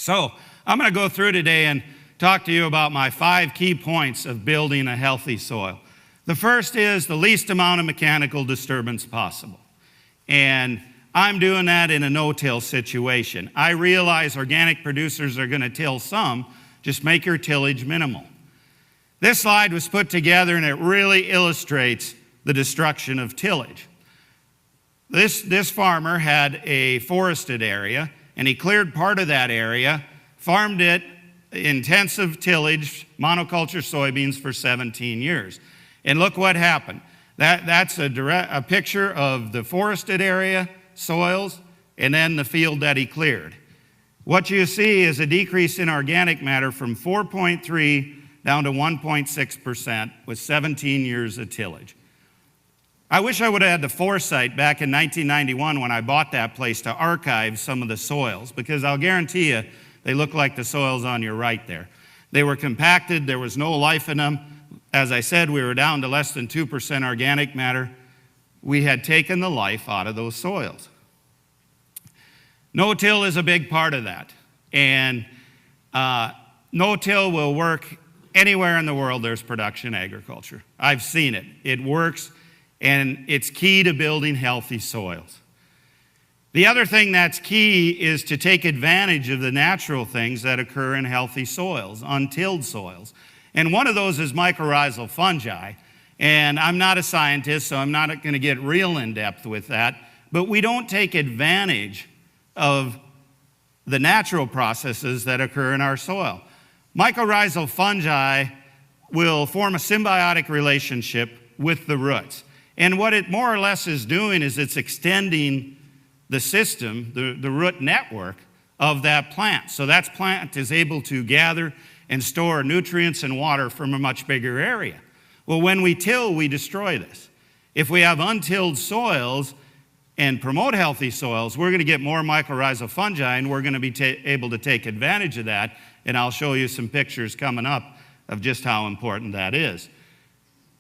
So I'm going to go through today and talk to you about my 5 key points of building a healthy soil. The first is the least amount of mechanical disturbance possible. And I'm doing that in a no-till situation. I realize organic producers are going to till some, just make your tillage minimal. This slide was put together and it really illustrates the destruction of tillage. This farmer had a forested area and he cleared part of that area, farmed it, intensive tillage, monoculture soybeans for 17 years. And look what happened. That's a picture of the forested area, soils, and then the field that he cleared. What you see is a decrease in organic matter from 4.3 down to 1.6% with 17 years of tillage. I wish I would have had the foresight back in 1991 when I bought that place to archive some of the soils, because I'll guarantee you they look like the soils on your right there. They were compacted, there was no life in them. As I said, we were down to less than 2% organic matter. We had taken the life out of those soils. No-till is a big part of that. And no-till will work anywhere in the world there's production agriculture. I've seen it. It works, and it's key to building healthy soils. The other thing that's key is to take advantage of the natural things that occur in healthy soils, untilled soils. And one of those is mycorrhizal fungi. And I'm not a scientist, so I'm not going to get real in-depth with that. But we don't take advantage of the natural processes that occur in our soil. Mycorrhizal fungi will form a symbiotic relationship with the roots. And what it more or less is doing is it's extending the system, the root network of that plant. So that plant is able to gather and store nutrients and water from a much bigger area. Well, when we till, we destroy this. If we have untilled soils and promote healthy soils, we're going to get more mycorrhizal fungi, and we're going to be able to take advantage of that. And I'll show you some pictures coming up of just how important that is.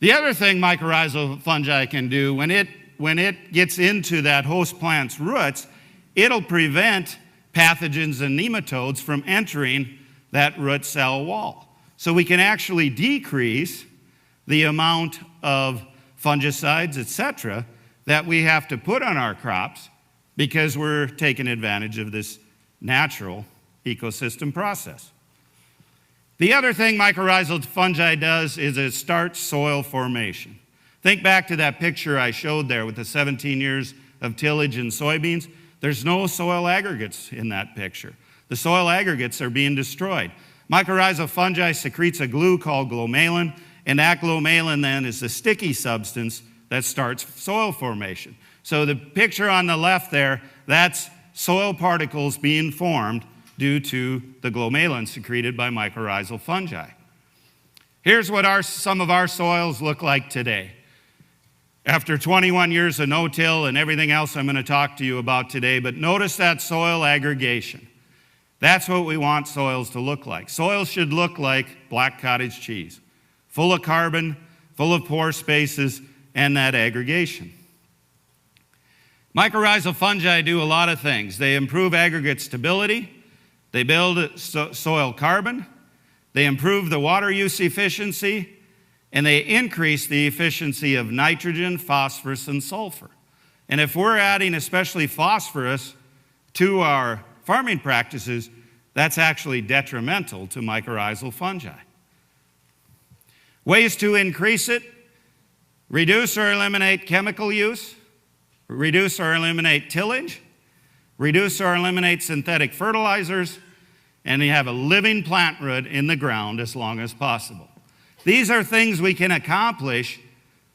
The other thing mycorrhizal fungi can do, when it gets into that host plant's roots, it'll prevent pathogens and nematodes from entering that root cell wall. So we can actually decrease the amount of fungicides, etc., that we have to put on our crops because we're taking advantage of this natural ecosystem process. The other thing mycorrhizal fungi does is it starts soil formation. Think back to that picture I showed there with the 17 years of tillage in soybeans. There's no soil aggregates in that picture. The soil aggregates are being destroyed. Mycorrhizal fungi secretes a glue called glomalin, and that glomalin then is the sticky substance that starts soil formation. So the picture on the left there, that's soil particles being formed due to the glomalin secreted by mycorrhizal fungi. Here's what some of our soils look like today. After 21 years of no-till and everything else I'm going to talk to you about today, but notice that soil aggregation. That's what we want soils to look like. Soils should look like black cottage cheese, full of carbon, full of pore spaces, and that aggregation. Mycorrhizal fungi do a lot of things. They improve aggregate stability, they build soil carbon, they improve the water use efficiency, and they increase the efficiency of nitrogen, phosphorus, and sulfur. And if we're adding especially phosphorus to our farming practices, that's actually detrimental to mycorrhizal fungi. Ways to increase it: reduce or eliminate chemical use, reduce or eliminate tillage, reduce or eliminate synthetic fertilizers, and you have a living plant root in the ground as long as possible. These are things we can accomplish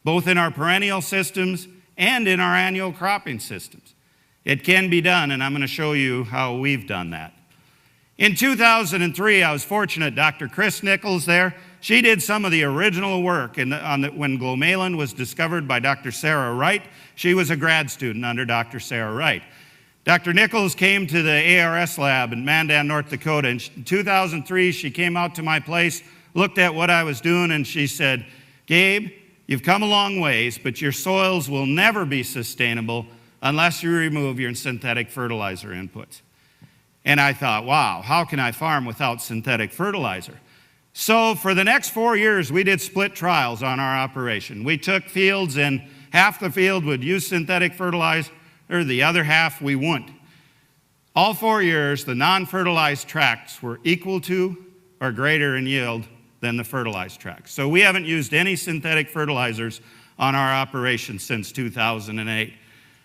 both in our perennial systems and in our annual cropping systems. It can be done, and I'm going to show you how we've done that. In 2003, I was fortunate, Dr. Chris Nichols there, she did some of the original work when glomalin was discovered by Dr. Sarah Wright. She was a grad student under Dr. Sarah Wright. Dr. Nichols came to the ARS lab in Mandan, North Dakota. In 2003, she came out to my place, looked at what I was doing, and she said, "Gabe, you've come a long ways, but your soils will never be sustainable unless you remove your synthetic fertilizer inputs." And I thought, wow, how can I farm without synthetic fertilizer? So for the next 4 years, we did split trials on our operation. We took fields and half the field would use synthetic fertilizer, the other half we wouldn't. All 4 years, the non-fertilized tracts were equal to or greater in yield than the fertilized tracts. So we haven't used any synthetic fertilizers on our operation since 2008.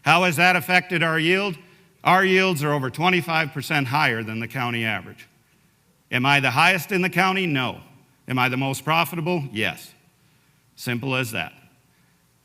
How has that affected our yield? Our yields are over 25% higher than the county average. Am I the highest in the county? No. Am I the most profitable? Yes. Simple as that.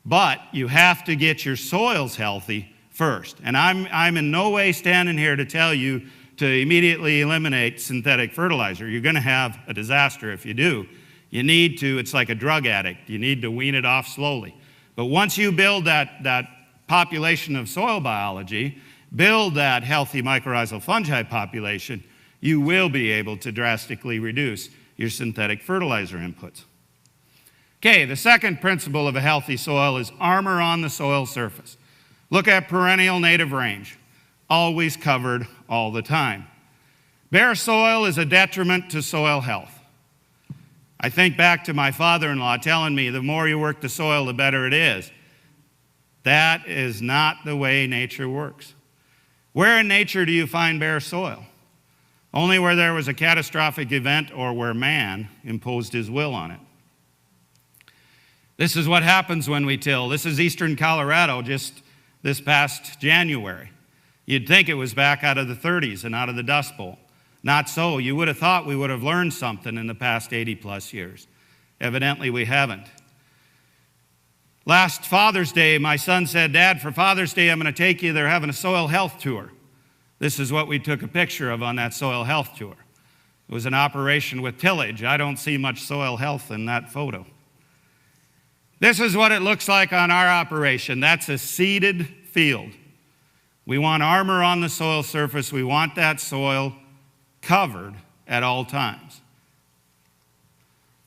But you have to get your soils healthy first. And I'm in no way standing here to tell you to immediately eliminate synthetic fertilizer. You're going to have a disaster if you do. You need to, it's like a drug addict. You need to wean it off slowly. But once you build that population of soil biology, build that healthy mycorrhizal fungi population, you will be able to drastically reduce your synthetic fertilizer inputs. Okay, the second principle of a healthy soil is armor on the soil surface. Look at perennial native range, always covered all the time. Bare soil is a detriment to soil health. I think back to my father-in-law telling me the more you work the soil, the better it is. That is not the way nature works. Where in nature do you find bare soil? Only where there was a catastrophic event or where man imposed his will on it. This is what happens when we till. This is eastern Colorado just this past January. You'd think it was back out of the 30s and out of the Dust Bowl. Not so. You would have thought we would have learned something in the past 80 plus years. Evidently we haven't. Last Father's Day, my son said, "Dad, for Father's Day, I'm going to take you. They're having a soil health tour." This is what we took a picture of on that soil health tour. It was an operation with tillage. I don't see much soil health in that photo. This is what it looks like on our operation. That's a seeded field. We want armor on the soil surface. We want that soil covered at all times.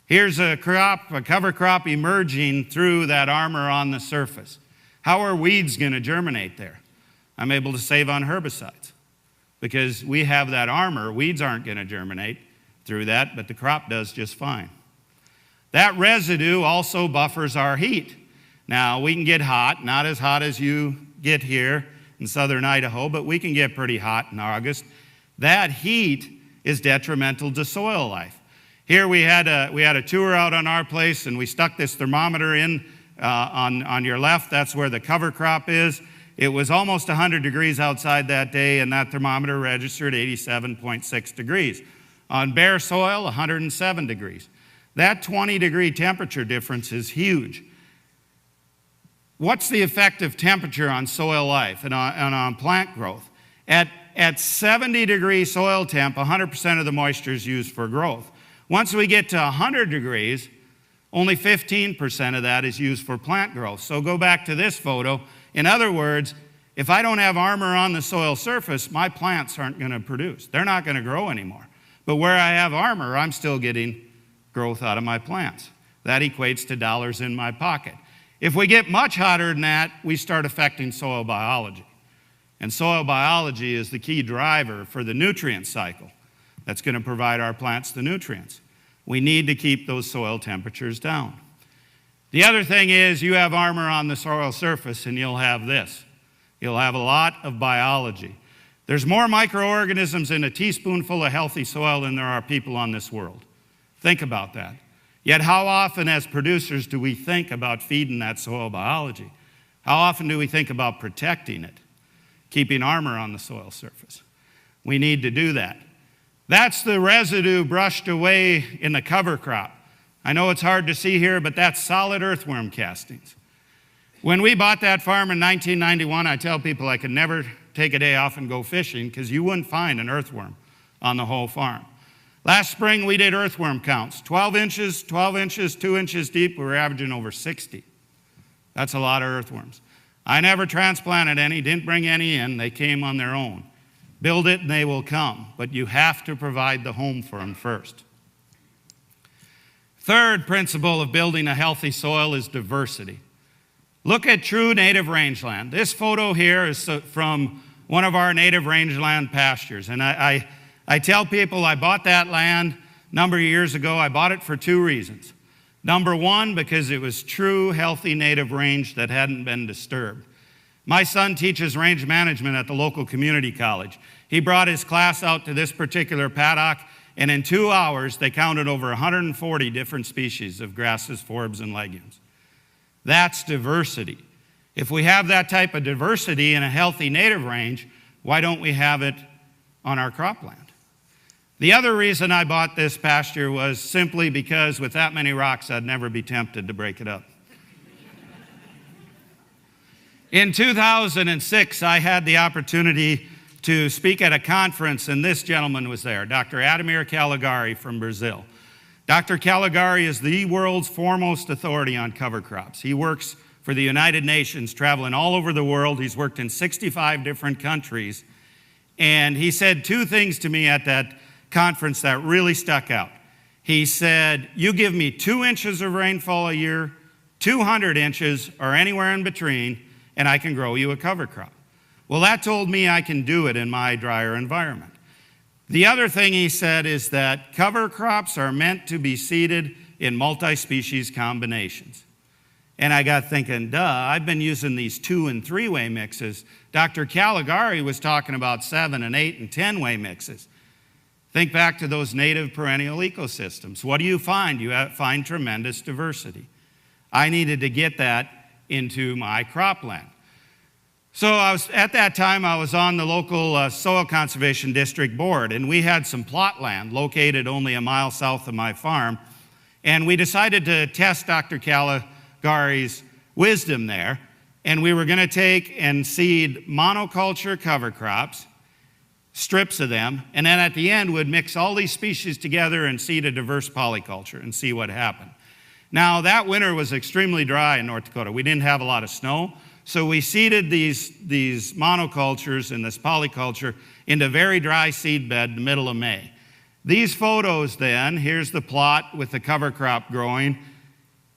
Here's a cover crop emerging through that armor on the surface. How are weeds going to germinate there? I'm able to save on herbicides because we have that armor. Weeds aren't going to germinate through that, but the crop does just fine. That residue also buffers our heat. Now, we can get hot, not as hot as you get here in southern Idaho, but we can get pretty hot in August. That heat is detrimental to soil life. Here we had a tour out on our place, and we stuck this thermometer in on your left. That's where the cover crop is. It was almost 100 degrees outside that day, and that thermometer registered 87.6 degrees. On bare soil, 107 degrees. That 20-degree temperature difference is huge. What's the effect of temperature on soil life and on plant growth? At 70-degree soil temp, 100% of the moisture is used for growth. Once we get to 100 degrees, only 15% of that is used for plant growth. So go back to this photo. In other words, if I don't have armor on the soil surface, my plants aren't going to produce. They're not going to grow anymore. But where I have armor, I'm still getting growth out of my plants. That equates to dollars in my pocket. If we get much hotter than that, we start affecting soil biology. And soil biology is the key driver for the nutrient cycle that's going to provide our plants the nutrients. We need to keep those soil temperatures down. The other thing is you have armor on the soil surface and you'll have this. You'll have a lot of biology. There's more microorganisms in a teaspoonful of healthy soil than there are people on this world. Think about that. Yet how often as producers do we think about feeding that soil biology? How often do we think about protecting it, keeping armor on the soil surface? We need to do that. That's the residue brushed away in the cover crop. I know it's hard to see here, but that's solid earthworm castings. When we bought that farm in 1991, I tell people I could never take a day off and go fishing because you wouldn't find an earthworm on the whole farm. Last spring, we did earthworm counts. 12 inches, 2 inches deep. We were averaging over 60. That's a lot of earthworms. I never transplanted any, didn't bring any in. They came on their own. Build it and they will come, but you have to provide the home for them first. Third principle of building a healthy soil is diversity. Look at true native rangeland. This photo here is from one of our native rangeland pastures. And I tell people I bought that land a number of years ago. I bought it for 2 reasons. Number one, because it was true, healthy native range that hadn't been disturbed. My son teaches range management at the local community college. He brought his class out to this particular paddock, and in 2 hours, they counted over 140 different species of grasses, forbs, and legumes. That's diversity. If we have that type of diversity in a healthy native range, why don't we have it on our cropland? The other reason I bought this pasture was simply because with that many rocks, I'd never be tempted to break it up. In 2006, I had the opportunity to speak at a conference, and this gentleman was there, Dr. Ademir Caligari from Brazil. Dr. Caligari is the world's foremost authority on cover crops. He works for the United Nations, traveling all over the world. He's worked in 65 different countries. And he said 2 things to me at that conference that really stuck out. He said, you give me 2 inches of rainfall a year, 200 inches, or anywhere in between, and I can grow you a cover crop. Well, that told me I can do it in my drier environment. The other thing he said is that cover crops are meant to be seeded in multi-species combinations. And I got thinking, duh, I've been using these 2- and 3-way mixes. Dr. Caligari was talking about 7- and 8- and 10-way mixes. Think back to those native perennial ecosystems. What do you find? You find tremendous diversity. I needed to get that into my cropland. So at that time, I was on the local Soil Conservation District Board, and we had some plot land located only a mile south of my farm, and we decided to test Dr. Caligari's wisdom there, and we were going to take and seed monoculture cover crops, strips of them, and then at the end would mix all these species together and seed a diverse polyculture and see what happened. Now, that winter was extremely dry in North Dakota. We didn't have a lot of snow, so we seeded these monocultures and this polyculture into very dry seed bed in the middle of May. These photos then, here's the plot with the cover crop growing.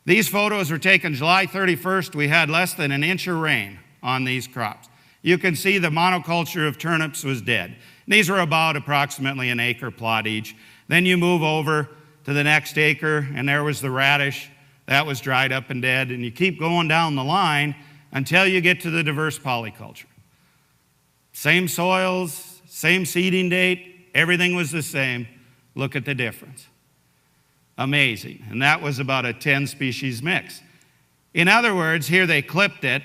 These photos were taken July 31st. We had less than an inch of rain on these crops. You can see the monoculture of turnips was dead. These were about approximately an acre plot each. Then you move over to the next acre, and there was the radish. That was dried up and dead. And you keep going down the line until you get to the diverse polyculture. Same soils, same seeding date, everything was the same. Look at the difference. Amazing. And that was about a 10-species mix. In other words, here they clipped it.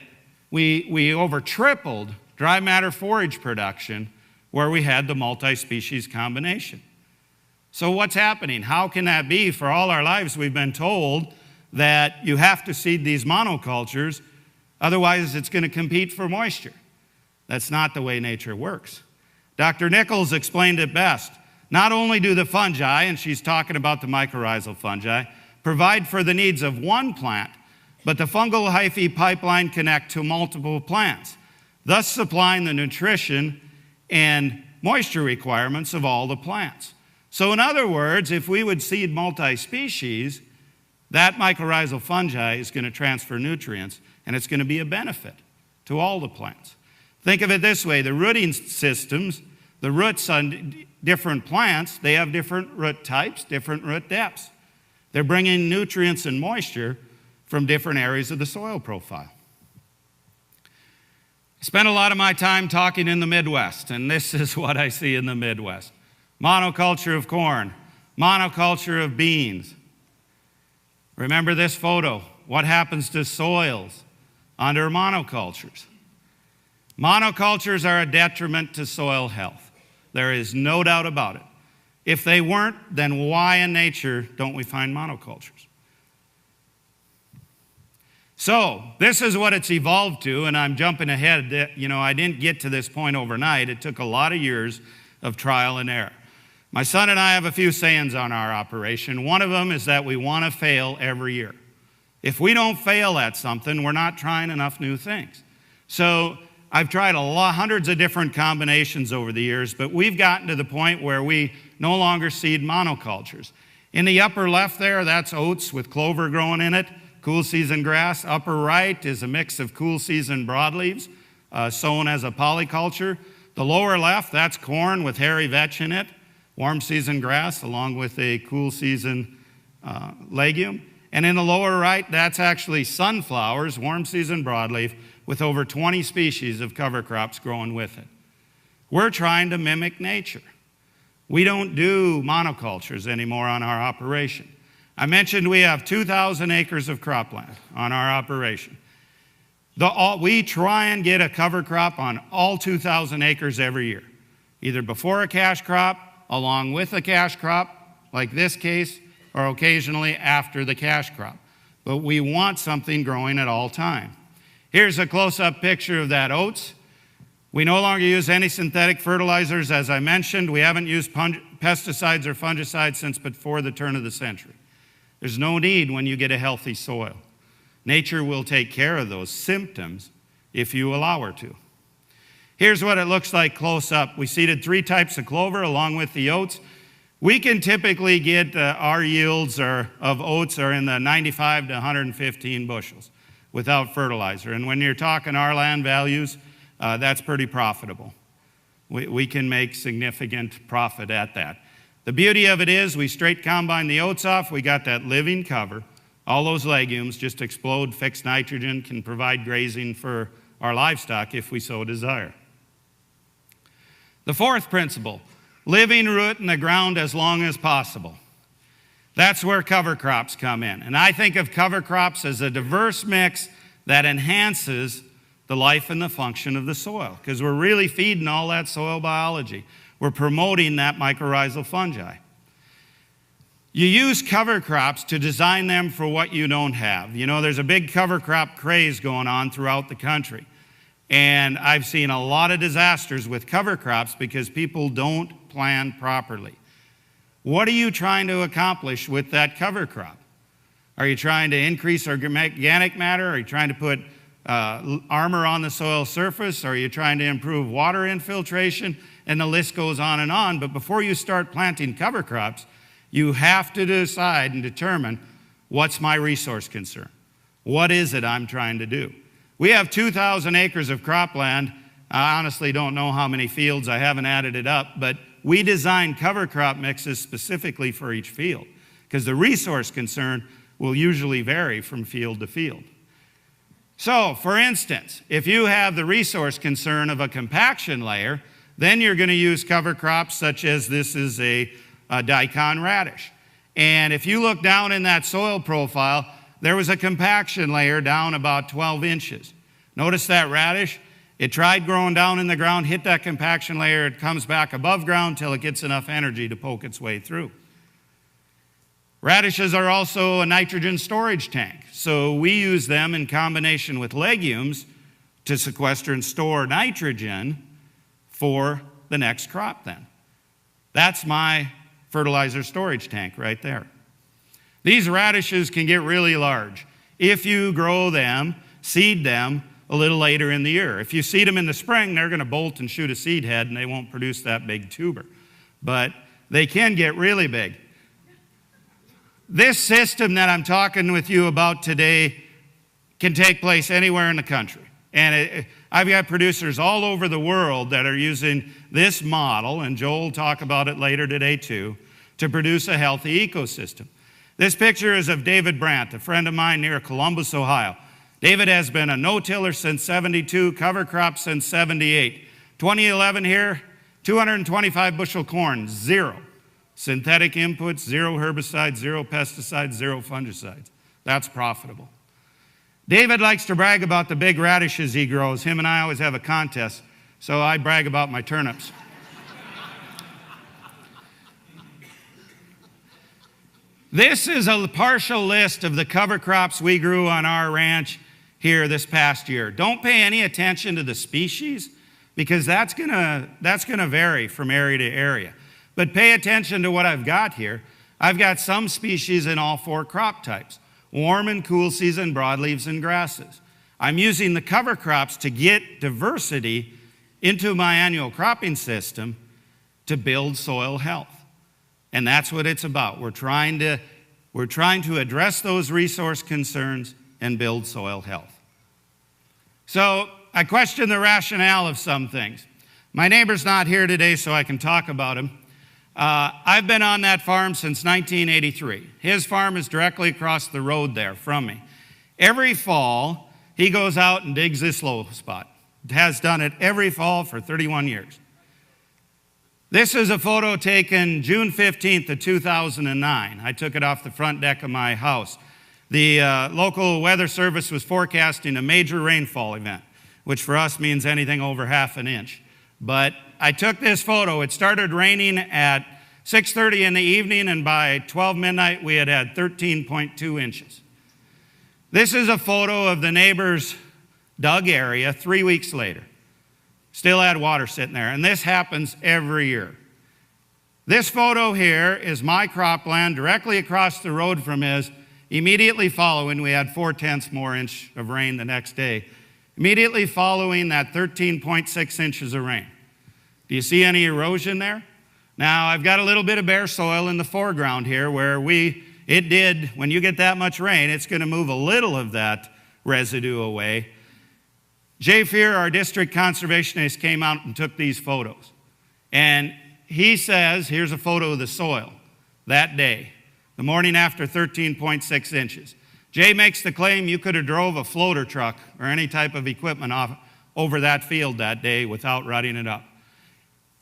We over tripled dry matter forage production where we had the multi-species combination. So what's happening? How can that be? For all our lives, we've been told that you have to seed these monocultures, otherwise it's going to compete for moisture. That's not the way nature works. Dr. Nichols explained it best. Not only do the fungi, and she's talking about the mycorrhizal fungi, provide for the needs of one plant, but the fungal hyphae pipeline connect to multiple plants, thus supplying the nutrition and moisture requirements of all the plants. So in other words, if we would seed multi-species, that mycorrhizal fungi is going to transfer nutrients, and it's going to be a benefit to all the plants. Think of it this way, the rooting systems, the roots on different plants, they have different root types, different root depths. They're bringing nutrients and moisture from different areas of the soil profile. I spent a lot of my time talking in the Midwest, and this is what I see in the Midwest. Monoculture of corn, monoculture of beans. Remember this photo. What happens to soils under monocultures? Monocultures are a detriment to soil health. There is no doubt about it. If they weren't, then why in nature don't we find monocultures? So this is what it's evolved to, and I'm jumping ahead. I didn't get to this point overnight. It took a lot of years of trial and error. My son and I have a few sayings on our operation. One of them is that we want to fail every year. If we don't fail at something, we're not trying enough new things. So I've tried hundreds of different combinations over the years, but we've gotten to the point where we no longer seed monocultures. In the upper left there, that's oats with clover growing in it, cool season grass. Upper right is a mix of cool season broadleaves sown as a polyculture. The lower left, that's corn with hairy vetch in it, warm season grass along with a cool season legume. And in the lower right, that's actually sunflowers, warm season broadleaf, with over 20 species of cover crops growing with it. We're trying to mimic nature. We don't do monocultures anymore on our operation. I mentioned we have 2,000 acres of cropland on our operation. We try and get a cover crop on all 2,000 acres every year, either before a cash crop, along with a cash crop, like this case, or occasionally after the cash crop. But we want something growing at all time. Here's a close-up picture of that oats. We no longer use any synthetic fertilizers, as I mentioned. We haven't used pesticides or fungicides since before the turn of the century. There's no need when you get a healthy soil. Nature will take care of those symptoms if you allow her to. Here's what it looks like close up. We seeded 3 types of clover along with the oats. We can typically get our yields of oats are in the 95 to 115 bushels without fertilizer. And when you're talking our land values, that's pretty profitable. We can make significant profit at that. The beauty of it is we straight combine the oats off. We got that living cover. All those legumes just explode, fixed nitrogen, can provide grazing for our livestock if we so desire. The fourth principle, living root in the ground as long as possible. That's where cover crops come in. And I think of cover crops as a diverse mix that enhances the life and the function of the soil, because we're really feeding all that soil biology. We're promoting that mycorrhizal fungi. You use cover crops to design them for what you don't have. You know, there's a big cover crop craze going on throughout the country. And I've seen a lot of disasters with cover crops because people don't plan properly. What are you trying to accomplish with that cover crop? Are you trying to increase organic matter? Are you trying to put armor on the soil surface? Are you trying to improve water infiltration? And the list goes on and on. But before you start planting cover crops, you have to decide and determine, what's my resource concern? What is it I'm trying to do? We have 2,000 acres of cropland. I honestly don't know how many fields. I haven't added it up. But we design cover crop mixes specifically for each field, because the resource concern will usually vary from field to field. So, for instance, if you have the resource concern of a compaction layer, then you're going to use cover crops such as this is a daikon radish. And if you look down in that soil profile, there was a compaction layer down about 12 inches. Notice that radish? It tried growing down in the ground, hit that compaction layer, it comes back above ground till it gets enough energy to poke its way through. Radishes are also a nitrogen storage tank, so we use them in combination with legumes to sequester and store nitrogen for the next crop then. That's my fertilizer storage tank right there. These radishes can get really large if you grow them, seed them a little later in the year. If you seed them in the spring, they're going to bolt and shoot a seed head and they won't produce that big tuber. But they can get really big. This system that I'm talking with you about today can take place anywhere in the country. And I've got producers all over the world that are using this model, and Joel will talk about it later today too, to produce a healthy ecosystem. This picture is of David Brandt, a friend of mine near Columbus, Ohio. David has been a no-tiller since 72, cover crop since 78. 2011 here, 225 bushel corn, 0. Synthetic inputs, 0 herbicides, 0 pesticides, 0 fungicides. That's profitable. David likes to brag about the big radishes he grows. Him and I always have a contest, so I brag about my turnips. This is a partial list of the cover crops we grew on our ranch here this past year. Don't pay any attention to the species, because that's gonna vary from area to area. But pay attention to what I've got here. I've got some species in all 4 crop types: warm and cool season broadleaves and grasses. I'm using the cover crops to get diversity into my annual cropping system to build soil health. And that's what it's about. We're trying to address those resource concerns and build soil health. So I question the rationale of some things. My neighbor's not here today, so I can talk about him. I've been on that farm since 1983. His farm is directly across the road there from me. Every fall, he goes out and digs this low spot. Has done it every fall for 31 years. This is a photo taken June 15th of 2009. I took it off the front deck of my house. The local weather service was forecasting a major rainfall event, which for us means anything over half an inch. But I took this photo. It started raining at 6:30 in the evening, and by 12 midnight, we had 13.2 inches. This is a photo of the neighbor's dug area 3 weeks later. Still had water sitting there, and this happens every year. This photo here is my cropland directly across the road from his. Immediately following, we had 4/10 more inch of rain the next day. Immediately following that 13.6 inches of rain. Do you see any erosion there? Now, I've got a little bit of bare soil in the foreground here where when you get that much rain, it's going to move a little of that residue away. Jay Fear, our district conservationist, came out and took these photos. And he says, here's a photo of the soil that day, the morning after 13.6 inches. Jay makes the claim you could have drove a floater truck or any type of equipment over that field that day without rutting it up.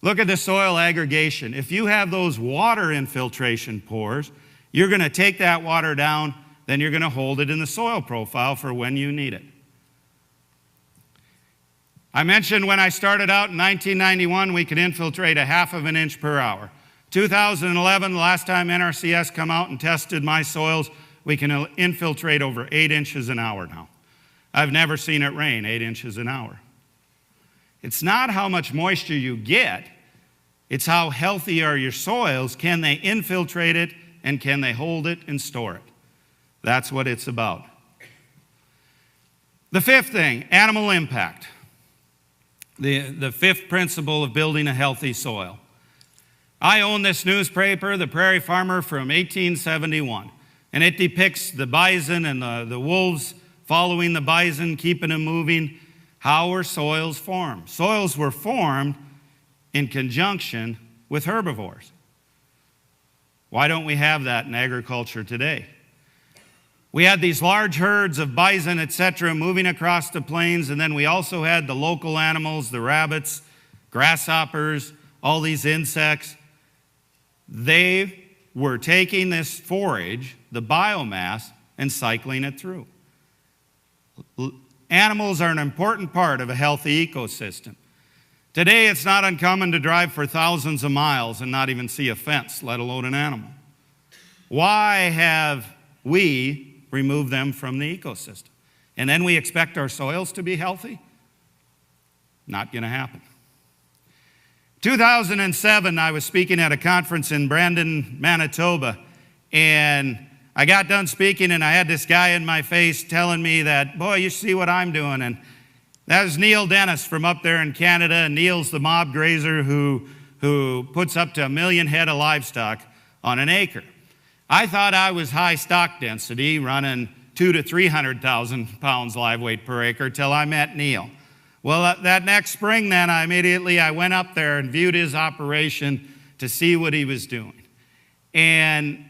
Look at the soil aggregation. If you have those water infiltration pores, you're going to take that water down, then you're going to hold it in the soil profile for when you need it. I mentioned when I started out in 1991, we could infiltrate 1/2 inch per hour. 2011, the last time NRCS come out and tested my soils, we can infiltrate over 8 inches an hour now. I've never seen it rain 8 inches an hour. It's not how much moisture you get, it's how healthy are your soils. Can they infiltrate it, and can they hold it and store it? That's what it's about. The fifth thing, animal impact. The fifth principle of building a healthy soil. I own this newspaper, the Prairie Farmer, from 1871. And it depicts the bison and the wolves following the bison, keeping them moving. How were soils formed? Soils were formed in conjunction with herbivores. Why don't we have that in agriculture today? We had these large herds of bison, etc., moving across the plains, and then we also had the local animals, the rabbits, grasshoppers, all these insects. They were taking this forage, the biomass, and cycling it through. Animals are an important part of a healthy ecosystem. Today, it's not uncommon to drive for thousands of miles and not even see a fence, let alone an animal. Why have we removed them from the ecosystem? And then we expect our soils to be healthy? Not going to happen. 2007, I was speaking at a conference in Brandon, Manitoba, and I got done speaking, and I had this guy in my face telling me that, boy, you see what I'm doing. And that was Neil Dennis from up there in Canada, and Neil's the mob grazer who puts up to 1 million head of livestock on an acre. I thought I was high stock density, running 200,000 to 300,000 pounds live weight per acre, till I met Neil. Well, that next spring then, I went up there and viewed his operation to see what he was doing. And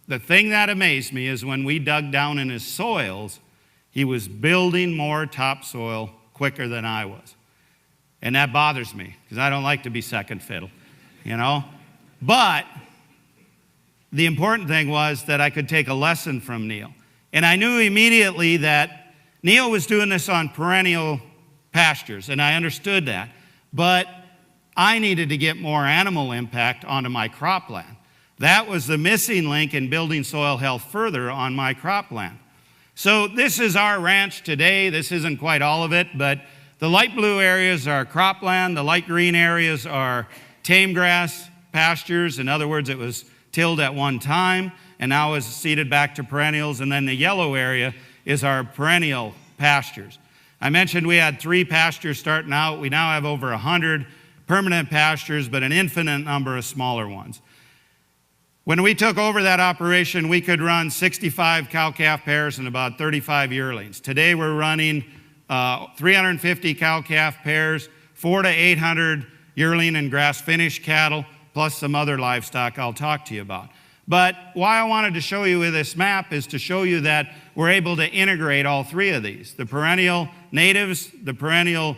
the thing that amazed me is when we dug down in his soils, he was building more topsoil quicker than I was. And that bothers me, because I don't like to be second fiddle, you know? But the important thing was that I could take a lesson from Neil. And I knew immediately that Neil was doing this on perennial pastures, and I understood that. But I needed to get more animal impact onto my cropland. That was the missing link in building soil health further on my cropland. So this is our ranch today. This isn't quite all of it, but the light blue areas are cropland. The light green areas are tame grass pastures. In other words, it was tilled at one time and now is seeded back to perennials. And then the yellow area is our perennial pastures. I mentioned we had 3 pastures starting out. We now have over 100 permanent pastures, but an infinite number of smaller ones. When we took over that operation, we could run 65 cow-calf pairs and about 35 yearlings. Today we're running 350 cow-calf pairs, 400 to 800 yearling and grass-finished cattle, plus some other livestock I'll talk to you about. But why I wanted to show you with this map is to show you that we're able to integrate all three of these, the perennial natives, the perennial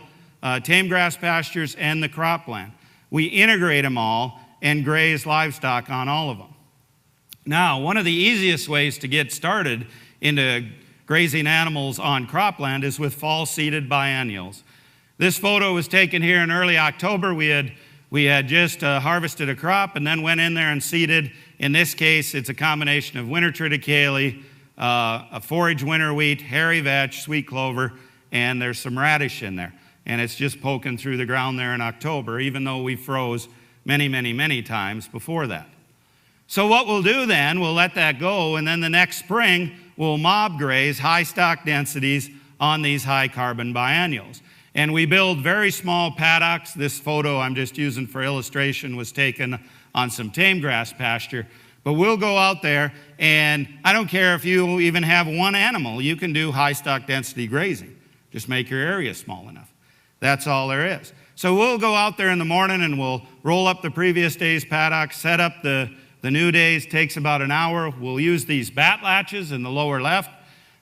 tame grass pastures, and the cropland. We integrate them all and graze livestock on all of them. Now, one of the easiest ways to get started into grazing animals on cropland is with fall-seeded biennials. This photo was taken here in early October. We had just harvested a crop and then went in there and seeded. In this case, it's a combination of winter triticale, a forage winter wheat, hairy vetch, sweet clover, and there's some radish in there. And it's just poking through the ground there in October, even though we froze many, many, many times before that. So what we'll do then, we'll let that go, and then the next spring, we'll mob graze high stock densities on these high carbon biennials. And we build very small paddocks. This photo I'm just using for illustration was taken on some tame grass pasture. But we'll go out there, and I don't care if you even have one animal, you can do high stock density grazing. Just make your area small enough. That's all there is. So we'll go out there in the morning and we'll roll up the previous day's paddock, set up the new days, takes about an hour. We'll use these bat latches in the lower left.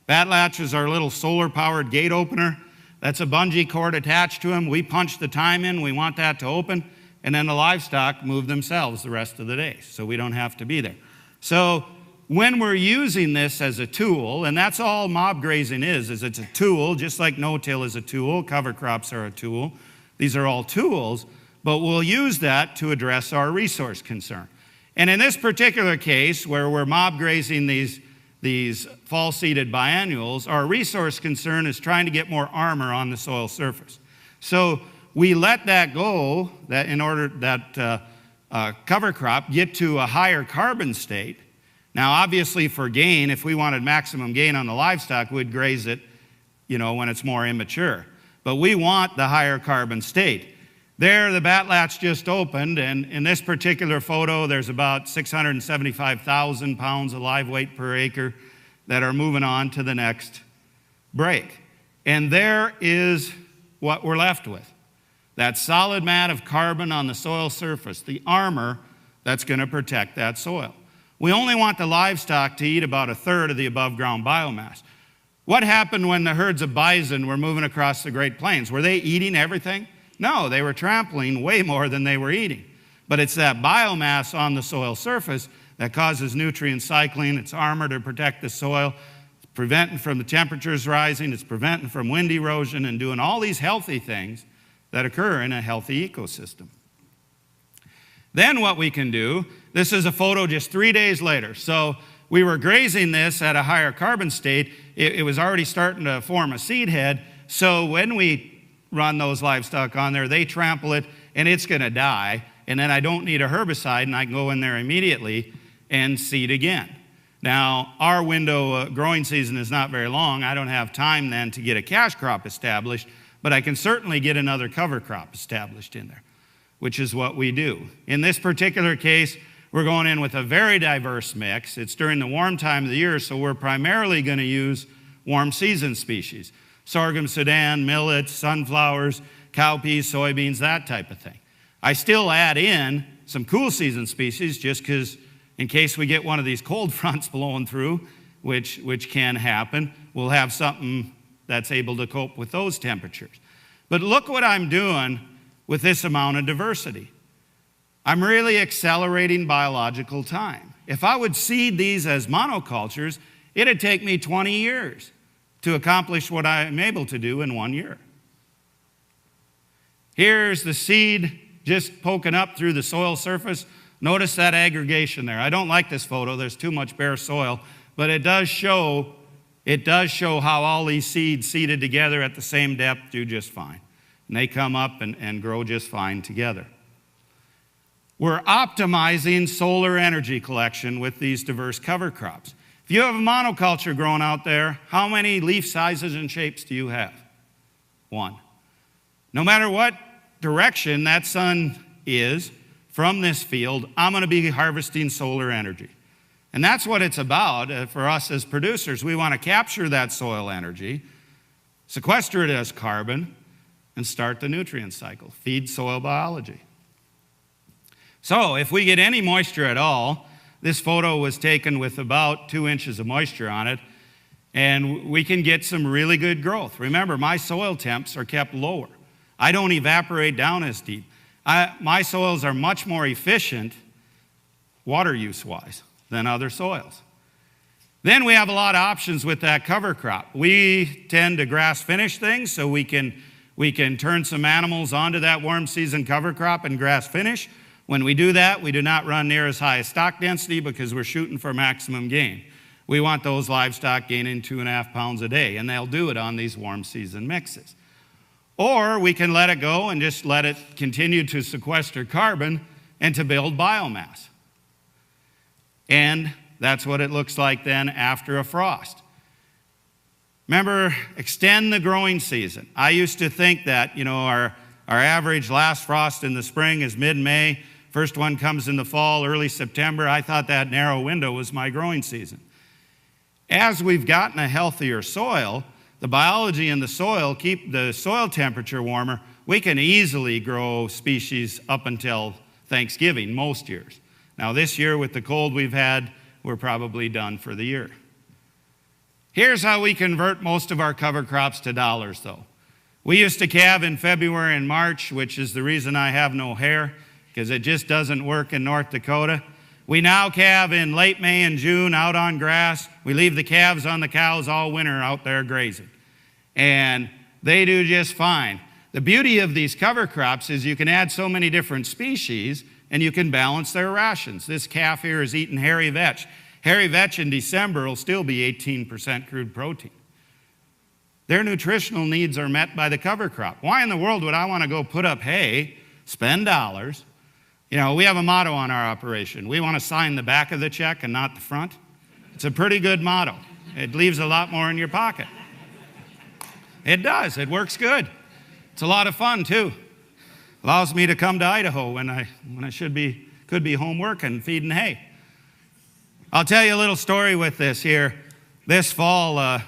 Bat latches are a little solar-powered gate opener. That's a bungee cord attached to them. We punch the time in, we want that to open, and then the livestock move themselves the rest of the day, so we don't have to be there. So when we're using this as a tool, and that's all mob grazing is it's a tool, just like no-till is a tool, cover crops are a tool. These are all tools, but we'll use that to address our resource concern. And in this particular case, where we're mob grazing these fall-seeded biennials, our resource concern is trying to get more armor on the soil surface. So we let that go, that in order that cover crop get to a higher carbon state. Now, obviously for gain, if we wanted maximum gain on the livestock, we'd graze it, when it's more immature. But we want the higher carbon state. There, the bat latch just opened, and in this particular photo, there's about 675,000 pounds of live weight per acre that are moving on to the next break. And there is what we're left with. That solid mat of carbon on the soil surface, the armor that's going to protect that soil. We only want the livestock to eat about a third of the above ground biomass. What happened when the herds of bison were moving across the Great Plains? Were they eating everything? No, they were trampling way more than they were eating. But it's that biomass on the soil surface that causes nutrient cycling. It's armor to protect the soil. It's preventing from the temperatures rising. It's preventing from wind erosion and doing all these healthy things that occur in a healthy ecosystem. Then what we can do, this is a photo just 3 days later. So we were grazing this at a higher carbon state. It was already starting to form a seed head. So when we run those livestock on there, they trample it, and it's going to die. And then I don't need a herbicide, and I can go in there immediately and seed again. Now, our window growing season is not very long. I don't have time then to get a cash crop established, but I can certainly get another cover crop established in there, which is what we do. In this particular case, we're going in with a very diverse mix. It's during the warm time of the year, so we're primarily going to use warm season species. Sorghum, Sudan, millet, sunflowers, cowpeas, soybeans, that type of thing. I still add in some cool season species just because in case we get one of these cold fronts blowing through, which can happen, we'll have something that's able to cope with those temperatures. But look what I'm doing with this amount of diversity. I'm really accelerating biological time. If I would seed these as monocultures, it'd take me 20 years to accomplish what I'm able to do in 1 year. Here's the seed just poking up through the soil surface. Notice that aggregation there. I don't like this photo. There's too much bare soil, but it does show how all these seeds seeded together at the same depth do just fine. And they come up and grow just fine together. We're optimizing solar energy collection with these diverse cover crops. If you have a monoculture growing out there, how many leaf sizes and shapes do you have? One. No matter what direction that sun is from this field, I'm going to be harvesting solar energy. And that's what it's about for us as producers. We want to capture that soil energy, sequester it as carbon, and start the nutrient cycle, feed soil biology. So if we get any moisture at all, this photo was taken with about 2 inches of moisture on it, and we can get some really good growth. Remember, my soil temps are kept lower. I don't evaporate down as deep. My soils are much more efficient, water use-wise, than other soils. Then we have a lot of options with that cover crop. We tend to grass finish things, so we can turn some animals onto that warm season cover crop and grass finish. When we do that, we do not run near as high a stock density because we're shooting for maximum gain. We want those livestock gaining 2.5 pounds a day, and they'll do it on these warm season mixes. Or we can let it go and just let it continue to sequester carbon and to build biomass. And that's what it looks like then after a frost. Remember, extend the growing season. I used to think that, our average last frost in the spring is mid-May. First one comes in the fall, early September. I thought that narrow window was my growing season. As we've gotten a healthier soil, the biology in the soil keep the soil temperature warmer. We can easily grow species up until Thanksgiving most years. Now this year with the cold we've had, we're probably done for the year. Here's how we convert most of our cover crops to dollars though. We used to calve in February and March, which is the reason I have no hair, because it just doesn't work in North Dakota. We now calve in late May and June out on grass. We leave the calves on the cows all winter out there grazing. And they do just fine. The beauty of these cover crops is you can add so many different species and you can balance their rations. This calf here is eating hairy vetch. Hairy vetch in December will still be 18% crude protein. Their nutritional needs are met by the cover crop. Why in the world would I want to go put up hay, spend dollars? We have a motto on our operation. We want to sign the back of the check and not the front. It's a pretty good motto. It leaves a lot more in your pocket. It does. It works good. It's a lot of fun, too. Allows me to come to Idaho when I could be home working, feeding hay. I'll tell you a little story with this here. This fall,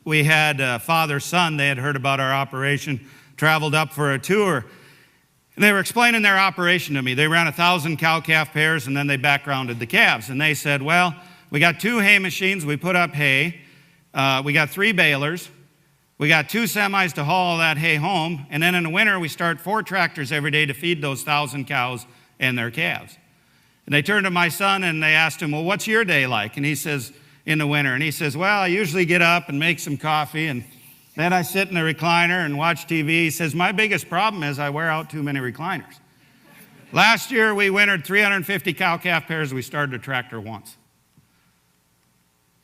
we had father-son. They had heard about our operation, traveled up for a tour. And they were explaining their operation to me. They ran 1,000 cow-calf pairs, and then they backgrounded the calves. And they said, well, we got 2 hay machines. We put up hay. We got 3 balers. We got 2 semis to haul that hay home. And then in the winter, we start 4 tractors every day to feed those 1,000 cows and their calves. And they turned to my son, and they asked him, well, what's your day like? And he says, in the winter. And he says, well, I usually get up and make some coffee, and then I sit in the recliner and watch TV. He says, my biggest problem is I wear out too many recliners. Last year, we wintered 350 cow-calf pairs. We started a tractor once.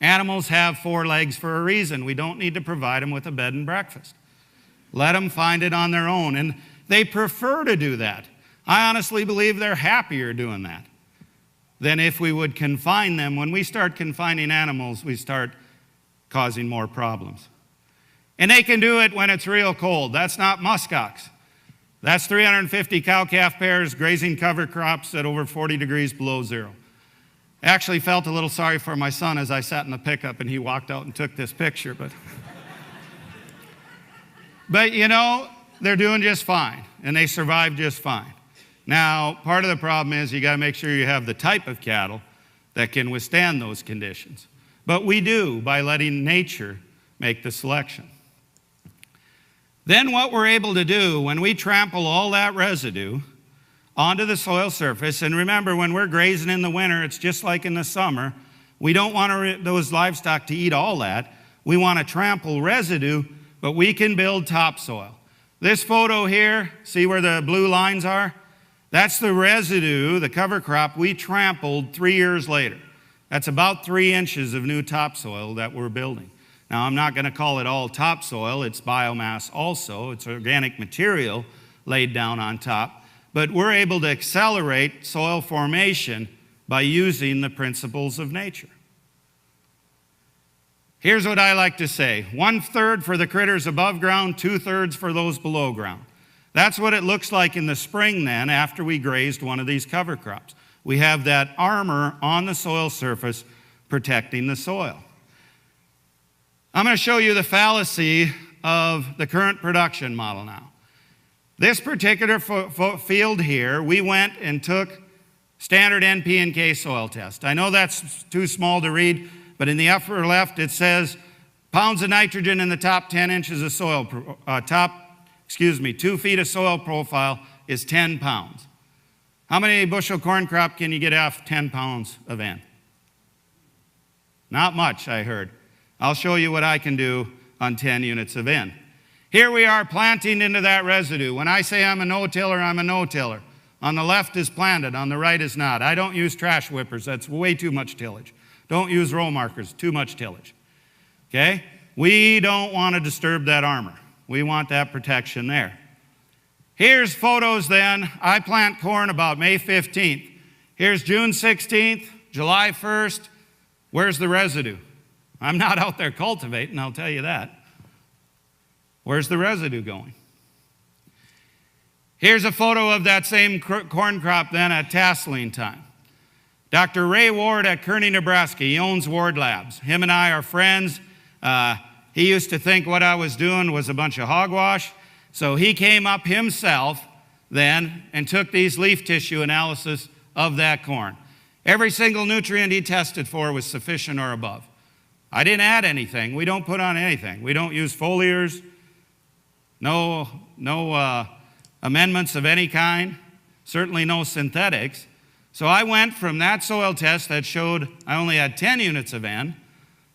Animals have 4 legs for a reason. We don't need to provide them with a bed and breakfast. Let them find it on their own. And they prefer to do that. I honestly believe they're happier doing that than if we would confine them. When we start confining animals, we start causing more problems. And they can do it when it's real cold. That's not muskox. That's 350 cow-calf pairs grazing cover crops at over 40 degrees below zero. I actually felt a little sorry for my son as I sat in the pickup and he walked out and took this picture. But they're doing just fine, and they survive just fine. Now, part of the problem is you got to make sure you have the type of cattle that can withstand those conditions. But we do by letting nature make the selection. Then what we're able to do when we trample all that residue onto the soil surface, and remember when we're grazing in the winter, it's just like in the summer, we don't want those livestock to eat all that. We want to trample residue, but we can build topsoil. This photo here, see where the blue lines are? That's the residue, the cover crop we trampled 3 years later. That's about 3 inches of new topsoil that we're building. Now, I'm not going to call it all topsoil. It's biomass also. It's organic material laid down on top. But we're able to accelerate soil formation by using the principles of nature. Here's what I like to say. 1/3 for the critters above ground, 2/3 for those below ground. That's what it looks like in the spring then after we grazed one of these cover crops. We have that armor on the soil surface protecting the soil. I'm going to show you the fallacy of the current production model now. This particular field here, we went and took standard NP and K soil test. I know that's too small to read, but in the upper left it says pounds of nitrogen in the top 10 inches of soil, 2 feet of soil profile is 10 pounds. How many bushel corn crop can you get off 10 pounds of N? Not much, I heard. I'll show you what I can do on 10 units of N. Here we are planting into that residue. When I say I'm a no-tiller, I'm a no-tiller. On the left is planted, on the right is not. I don't use trash whippers, that's way too much tillage. Don't use row markers, too much tillage. Okay? We don't want to disturb that armor. We want that protection there. Here's photos then. I plant corn about May 15th. Here's June 16th, July 1st. Where's the residue? I'm not out there cultivating, I'll tell you that. Where's the residue going? Here's a photo of that same corn crop then at tasseling time. Dr. Ray Ward at Kearney, Nebraska, he owns Ward Labs. Him and I are friends. He used to think what I was doing was a bunch of hogwash. So he came up himself then and took these leaf tissue analysis of that corn. Every single nutrient he tested for was sufficient or above. I didn't add anything. We don't put on anything. We don't use foliars, no amendments of any kind, certainly no synthetics. So I went from that soil test that showed I only had 10 units of N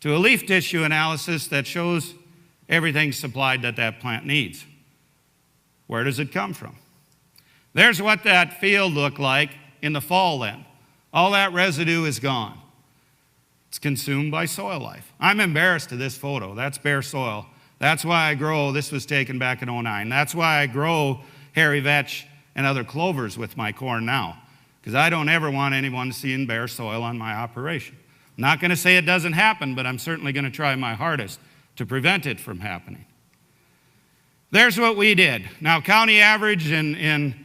to a leaf tissue analysis that shows everything supplied that that plant needs. Where does it come from? There's what that field looked like in the fall then. All that residue is gone. It's consumed by soil life. I'm embarrassed of this photo. That's bare soil. That's why I grow, this was taken back in '09. That's why I grow hairy vetch and other clovers with my corn now, because I don't ever want anyone seeing bare soil on my operation. I'm not going to say it doesn't happen, but I'm certainly going to try my hardest to prevent it from happening. There's what we did. Now, county average in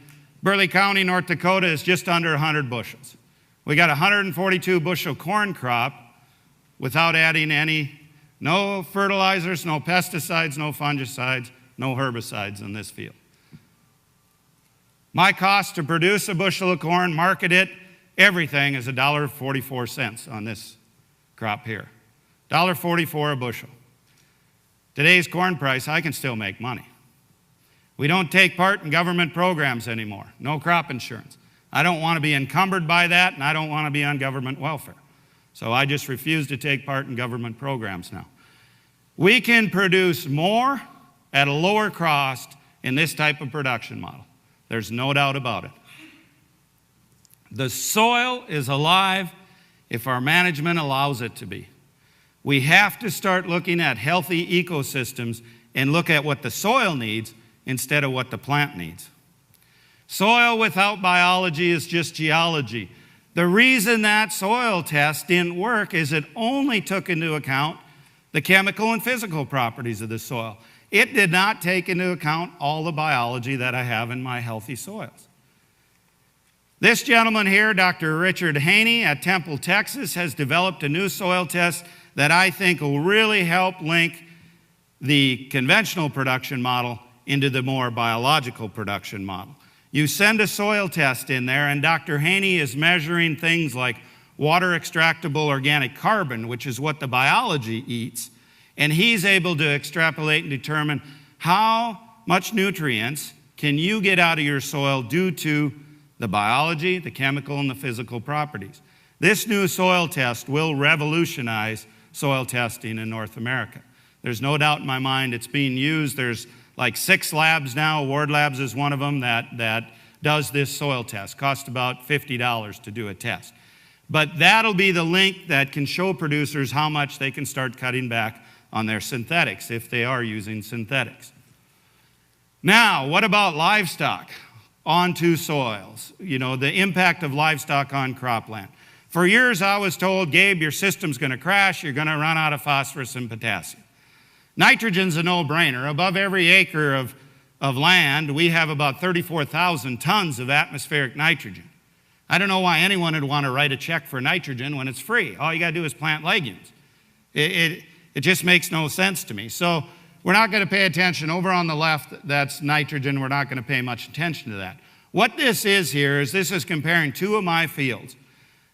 Burleigh County, North Dakota is just under 100 bushels. We got 142 bushel corn crop without adding no fertilizers, no pesticides, no fungicides, no herbicides in this field. My cost to produce a bushel of corn, market it, everything is $1.44 on this crop here. $1.44 a bushel. Today's corn price, I can still make money. We don't take part in government programs anymore. No crop insurance. I don't want to be encumbered by that, and I don't want to be on government welfare. So I just refuse to take part in government programs now. We can produce more at a lower cost in this type of production model. There's no doubt about it. The soil is alive if our management allows it to be. We have to start looking at healthy ecosystems and look at what the soil needs instead of what the plant needs. Soil without biology is just geology. The reason that soil test didn't work is it only took into account the chemical and physical properties of the soil. It did not take into account all the biology that I have in my healthy soils. This gentleman here, Dr. Richard Haney at Temple, Texas, has developed a new soil test that I think will really help link the conventional production model into the more biological production model. You send a soil test in there, and Dr. Haney is measuring things like water extractable organic carbon, which is what the biology eats, and he's able to extrapolate and determine how much nutrients can you get out of your soil due to the biology, the chemical, and the physical properties. This new soil test will revolutionize soil testing in North America. There's no doubt in my mind it's being used. There's like 6 labs now. Ward Labs is one of them that does this soil test. Costs about $50 to do a test. But that'll be the link that can show producers how much they can start cutting back on their synthetics if they are using synthetics. Now, what about livestock onto soils? You know, the impact of livestock on cropland. For years I was told, Gabe, your system's going to crash. You're going to run out of phosphorus and potassium. Nitrogen's a no-brainer. Above every acre of land, we have about 34,000 tons of atmospheric nitrogen. I don't know why anyone would want to write a check for nitrogen when it's free. All you got to do is plant legumes. It just makes no sense to me. So we're not going to pay attention. Over on the left, that's nitrogen. We're not going to pay much attention to that. What this is here is this is comparing two of my fields.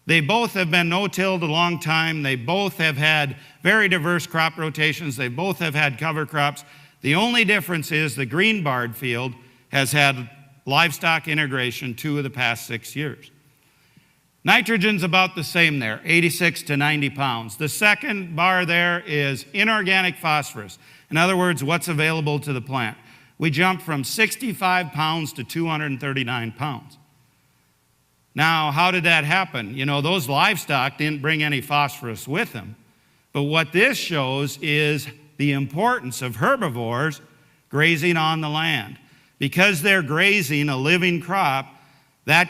They both have been no-tilled a long time. They both have had very diverse crop rotations. They both have had cover crops. The only difference is the green barred field has had livestock integration 2 of the past 6 years. Nitrogen's about the same there, 86 to 90 pounds. The second bar there is inorganic phosphorus. In other words, what's available to the plant. We jumped from 65 pounds to 239 pounds. Now, how did that happen? You know, those livestock didn't bring any phosphorus with them. But what this shows is the importance of herbivores grazing on the land. Because they're grazing a living crop, that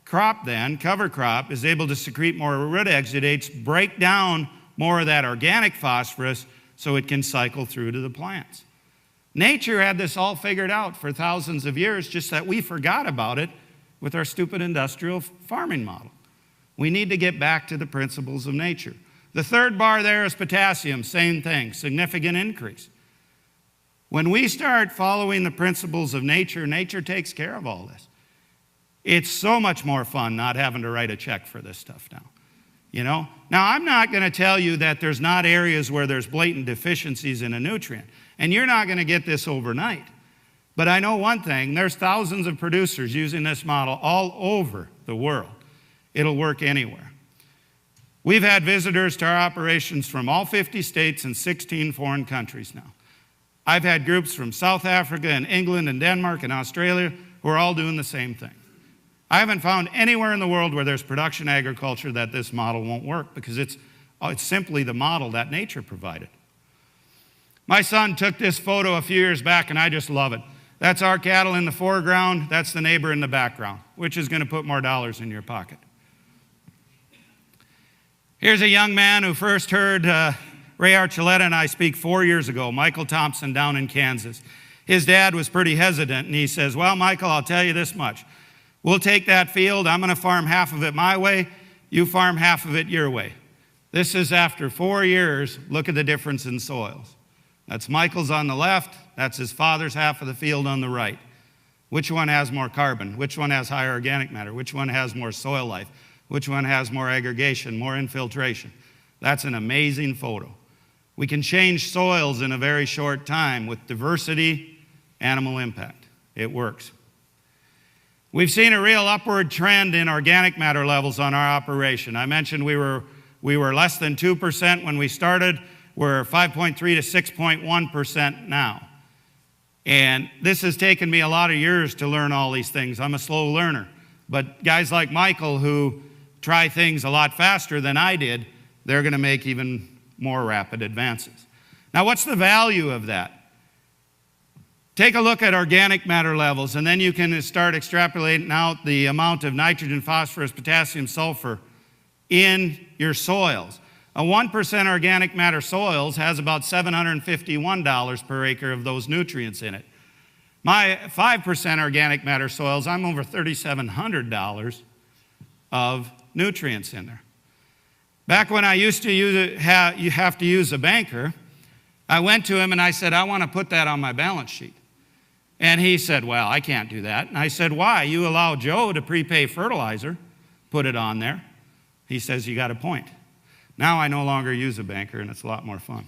crop then, cover crop, is able to secrete more root exudates, break down more of that organic phosphorus so it can cycle through to the plants. Nature had this all figured out for thousands of years, just that we forgot about it with our stupid industrial farming model. We need to get back to the principles of nature. The third bar there is potassium, same thing, significant increase. When we start following the principles of nature, nature takes care of all this. It's so much more fun not having to write a check for this stuff now. You know? Now, I'm not going to tell you that there's not areas where there's blatant deficiencies in a nutrient, and you're not going to get this overnight. But I know one thing, there's thousands of producers using this model all over the world. It'll work anywhere. We've had visitors to our operations from all 50 states and 16 foreign countries now. I've had groups from South Africa and England and Denmark and Australia who are all doing the same thing. I haven't found anywhere in the world where there's production agriculture that this model won't work, because it's simply the model that nature provided. My son took this photo a few years back, and I just love it. That's our cattle in the foreground, that's the neighbor in the background. Which is going to put more dollars in your pocket? Here's a young man who first heard Ray Archuleta and I speak 4 years ago, Michael Thompson down in Kansas. His dad was pretty hesitant, and he says, well, Michael, I'll tell you this much. We'll take that field, I'm going to farm half of it my way, you farm half of it your way. This is after 4 years, look at the difference in soils. That's Michael's on the left, that's his father's half of the field on the right. Which one has more carbon? Which one has higher organic matter? Which one has more soil life? Which one has more aggregation, more infiltration? That's an amazing photo. We can change soils in a very short time with diversity, animal impact. It works. We've seen a real upward trend in organic matter levels on our operation. I mentioned we were less than 2% when we started. We're 5.3 to 6.1% now. And this has taken me a lot of years to learn all these things. I'm a slow learner. But guys like Michael, who try things a lot faster than I did, they're going to make even more rapid advances. Now, what's the value of that? Take a look at organic matter levels, and then you can start extrapolating out the amount of nitrogen, phosphorus, potassium, sulfur in your soils. A 1% organic matter soils has about $751 per acre of those nutrients in it. My 5% organic matter soils, I'm over $3,700 of nutrients in there. Back when I used to you have to use a banker, I went to him and I said, I want to put that on my balance sheet. And he said, well, I can't do that. And I said, why? You allow Joe to prepay fertilizer, put it on there. He says, you got a point. Now I no longer use a banker, and it's a lot more fun.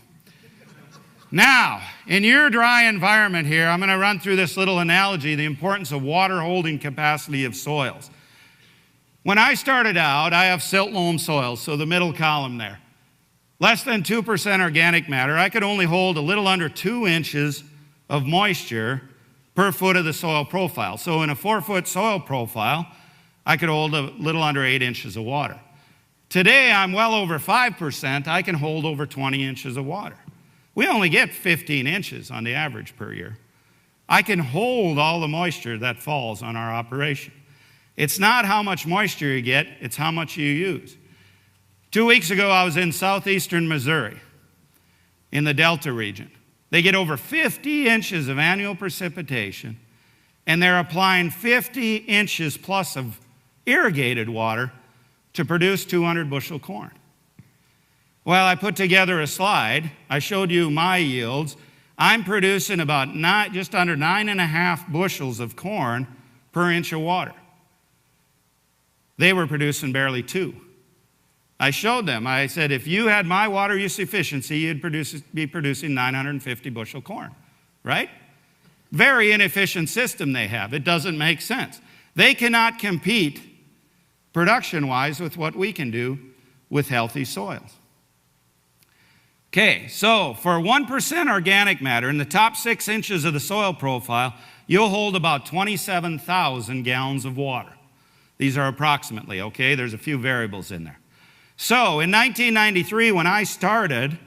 Now, in your dry environment here, I'm going to run through this little analogy, the importance of water holding capacity of soils. When I started out, I have silt loam soils, so the middle column there. Less than 2% organic matter. I could only hold a little under 2 inches of moisture per foot of the soil profile. So in a 4-foot soil profile, I could hold a little under 8 inches of water. Today, I'm well over 5%. I can hold over 20 inches of water. We only get 15 inches on the average per year. I can hold all the moisture that falls on our operation. It's not how much moisture you get, it's how much you use. 2 weeks ago, I was in southeastern Missouri, in the Delta region. They get over 50 inches of annual precipitation, and they're applying 50 inches plus of irrigated water to produce 200 bushel corn. Well, I put together a slide. I showed you my yields. I'm producing about just under 9.5 bushels of corn per inch of water. They were producing barely 2. I showed them. I said, if you had my water use efficiency, you'd be producing 950 bushel corn, right? Very inefficient system they have. It doesn't make sense. They cannot compete production-wise with what we can do with healthy soils. Okay, so for 1% organic matter in the top 6 inches of the soil profile, you'll hold about 27,000 gallons of water. These are approximately, okay? There's a few variables in there. So in 1993, when I started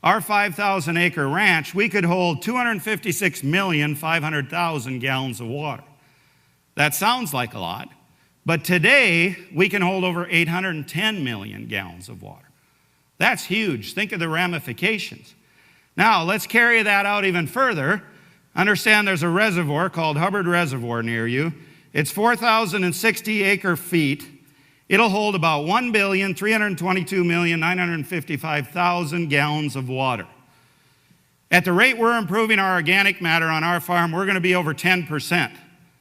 our 5,000 acre ranch, we could hold 256,500,000 gallons of water. That sounds like a lot, but today we can hold over 810 million gallons of water. That's huge. Think of the ramifications. Now, let's carry that out even further. Understand there's a reservoir called Hubbard Reservoir near you. It's 4,060 acre feet. It'll hold about 1,322,955,000 gallons of water. At the rate we're improving our organic matter on our farm, we're going to be over 10%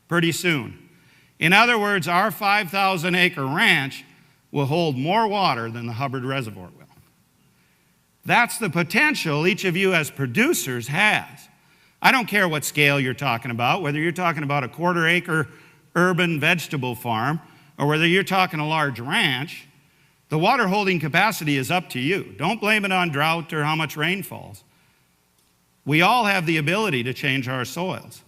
pretty soon. In other words, our 5,000 acre ranch will hold more water than the Hubbard Reservoir will. That's the potential each of you as producers has. I don't care what scale you're talking about, whether you're talking about a 1/4 acre urban vegetable farm or whether you're talking a large ranch, the water holding capacity is up to you. Don't blame it on drought or how much rain falls. We all have the ability to change our soils.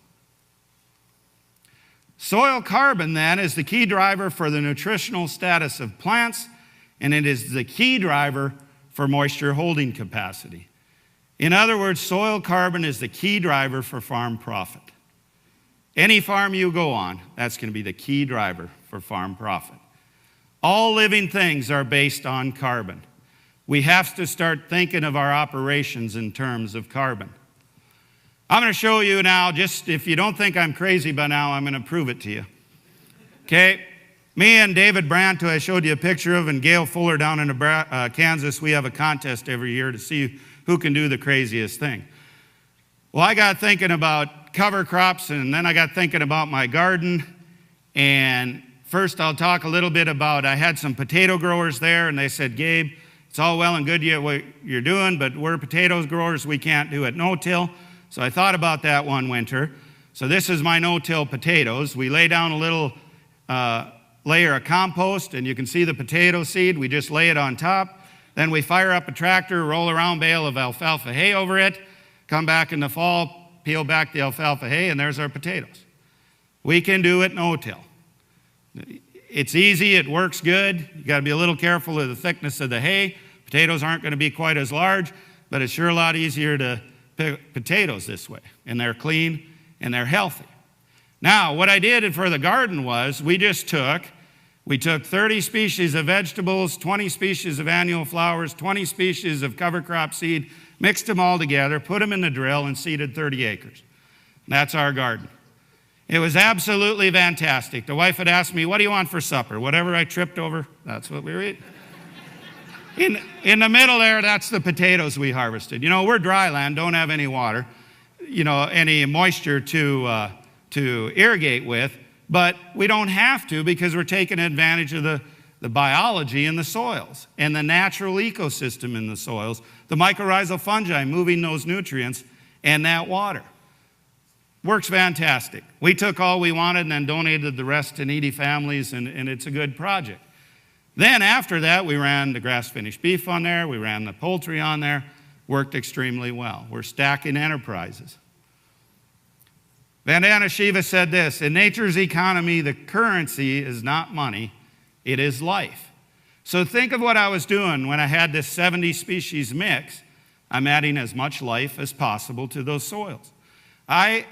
Soil carbon, then, is the key driver for the nutritional status of plants, and it is the key driver for moisture holding capacity. In other words, soil carbon is the key driver for farm profit. Any farm you go on, that's going to be the key driver for farm profit. All living things are based on carbon. We have to start thinking of our operations in terms of carbon. I'm going to show you now, just if you don't think I'm crazy by now, I'm going to prove it to you. Okay? Me and David Brandt, who I showed you a picture of, and Gail Fuller down in Kansas, we have a contest every year to see who can do the craziest thing. Well, I got thinking about cover crops, and then I got thinking about my garden. And first I'll talk a little bit about, I had some potato growers there, and they said, Gabe, it's all well and good what you're doing, but we're potato growers, we can't do it no-till. So I thought about that one winter. So this is my no-till potatoes. We lay down a little layer of compost, and you can see the potato seed. We just lay it on top. Then we fire up a tractor, roll a round bale of alfalfa hay over it, come back in the fall, peel back the alfalfa hay, and there's our potatoes. We can do it no-till. It's easy, it works good. You got to be a little careful of the thickness of the hay. Potatoes aren't going to be quite as large, but it's sure a lot easier to pick potatoes this way, and they're clean and they're healthy. Now, what I did for the garden was we took 30 species of vegetables, 20 species of annual flowers, 20 species of cover crop seed, mixed them all together, put them in the drill, and seeded 30 acres. That's our garden. It was absolutely fantastic. The wife had asked me, what do you want for supper? Whatever I tripped over, that's what we were eating. In the middle there, that's the potatoes we harvested. You know, we're dry land, don't have any water, any moisture to irrigate with, but we don't have to because we're taking advantage of the biology in the soils and the natural ecosystem in the soils, the mycorrhizal fungi moving those nutrients and that water. Works fantastic. We took all we wanted and then donated the rest to needy families, and it's a good project. Then after that, we ran the grass-finished beef on there, we ran the poultry on there, worked extremely well. We're stacking enterprises. Vandana Shiva said this, in nature's economy, the currency is not money, it is life. So think of what I was doing when I had this 70 species mix. I'm adding as much life as possible to those soils. I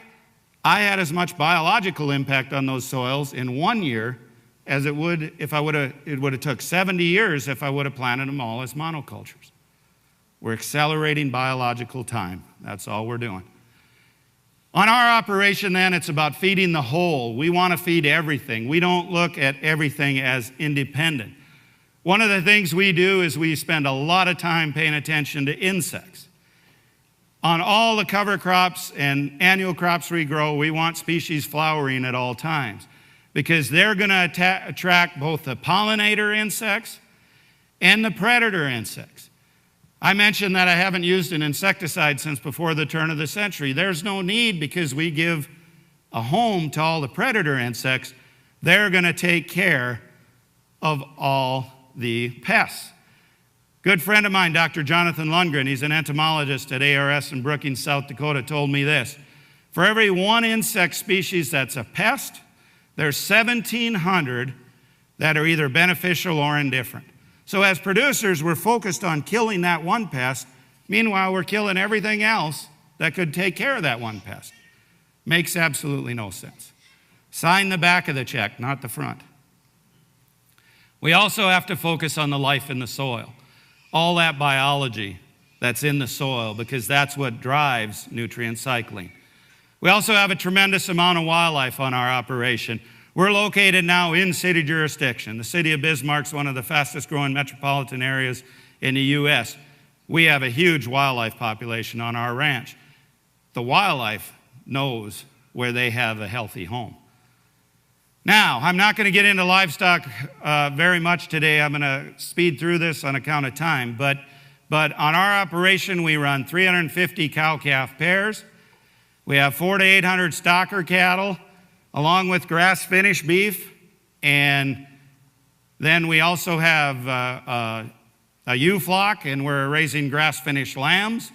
had as much biological impact on those soils in 1 year as it would if it would have took 70 years if I would have planted them all as monocultures. We're accelerating biological time. That's all we're doing. On our operation then, it's about feeding the whole. We want to feed everything. We don't look at everything as independent. One of the things we do is we spend a lot of time paying attention to insects. On all the cover crops and annual crops we grow, we want species flowering at all times because they're going to attract both the pollinator insects and the predator insects. I mentioned that I haven't used an insecticide since before the turn of the century. There's no need because we give a home to all the predator insects. They're going to take care of all the pests. Good friend of mine, Dr. Jonathan Lundgren, he's an entomologist at ARS in Brookings, South Dakota, told me this. For every one insect species that's a pest, there's 1,700 that are either beneficial or indifferent. So as producers, we're focused on killing that one pest. Meanwhile, we're killing everything else that could take care of that one pest. Makes absolutely no sense. Sign the back of the check, not the front. We also have to focus on the life in the soil. All that biology that's in the soil, because that's what drives nutrient cycling. We also have a tremendous amount of wildlife on our operation. We're located now in city jurisdiction. The city of Bismarck's one of the fastest growing metropolitan areas in the U.S. We have a huge wildlife population on our ranch. The wildlife knows where they have a healthy home. Now, I'm not going to get into livestock very much today. I'm going to speed through this on account of time. But on our operation, we run 350 cow-calf pairs. We have 400 to 800 stocker cattle, along with grass-finished beef. And then we also have a ewe flock, and we're raising grass-finished lambs.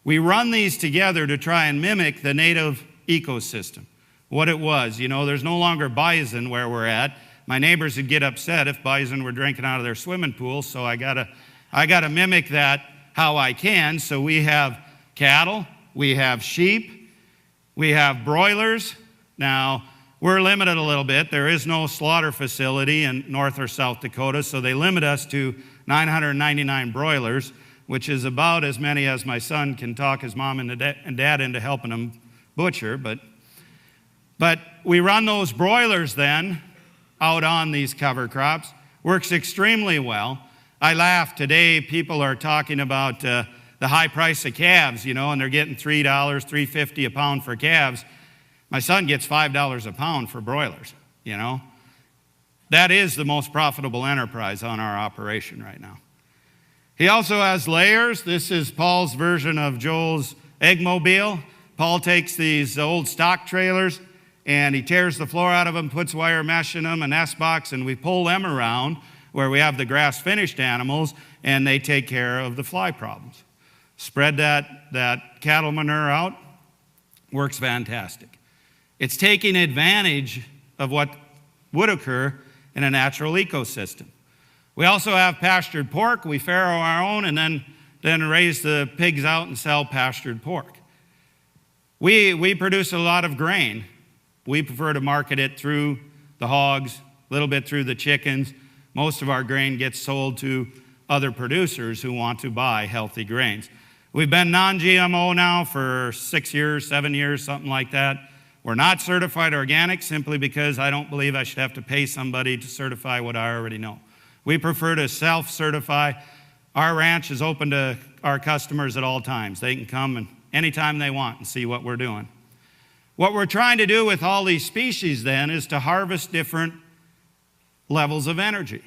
We run these together to try and mimic the native ecosystem. What it was. You know, there's no longer bison where we're at. My neighbors would get upset if bison were drinking out of their swimming pool, so I gotta mimic that how I can. So we have cattle, we have sheep, we have broilers. Now, we're limited a little bit. There is no slaughter facility in North or South Dakota, so they limit us to 999 broilers, which is about as many as my son can talk his mom and dad into helping him butcher, But we run those broilers then out on these cover crops. Works extremely well. I laugh today, people are talking about the high price of calves, you know, and they're getting $3, $3.50 a pound for calves. My son gets $5 a pound for broilers, you know. That is the most profitable enterprise on our operation right now. He also has layers. This is Paul's version of Joel's eggmobile. Paul takes these old stock trailers and he tears the floor out of them, puts wire mesh in them, an S-box, and we pull them around where we have the grass-finished animals, and they take care of the fly problems. Spread that cattle manure out, works fantastic. It's taking advantage of what would occur in a natural ecosystem. We also have pastured pork. We farrow our own and then raise the pigs out and sell pastured pork. We produce a lot of grain. We prefer to market it through the hogs, a little bit through the chickens. Most of our grain gets sold to other producers who want to buy healthy grains. We've been non-GMO now for 6 years, 7 years, something like that. We're not certified organic simply because I don't believe I should have to pay somebody to certify what I already know. We prefer to self-certify. Our ranch is open to our customers at all times. They can come and anytime they want and see what we're doing. What we're trying to do with all these species then is to harvest different levels of energy.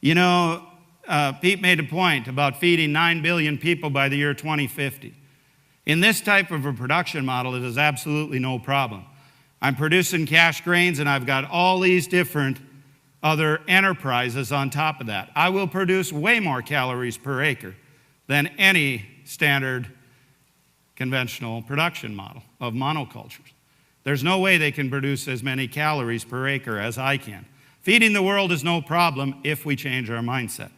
You know, Pete made a point about feeding 9 billion people by the year 2050. In this type of a production model, it is absolutely no problem. I'm producing cash grains and I've got all these different other enterprises on top of that. I will produce way more calories per acre than any standard conventional production model of monocultures. There's no way they can produce as many calories per acre as I can. Feeding the world is no problem if we change our mindset.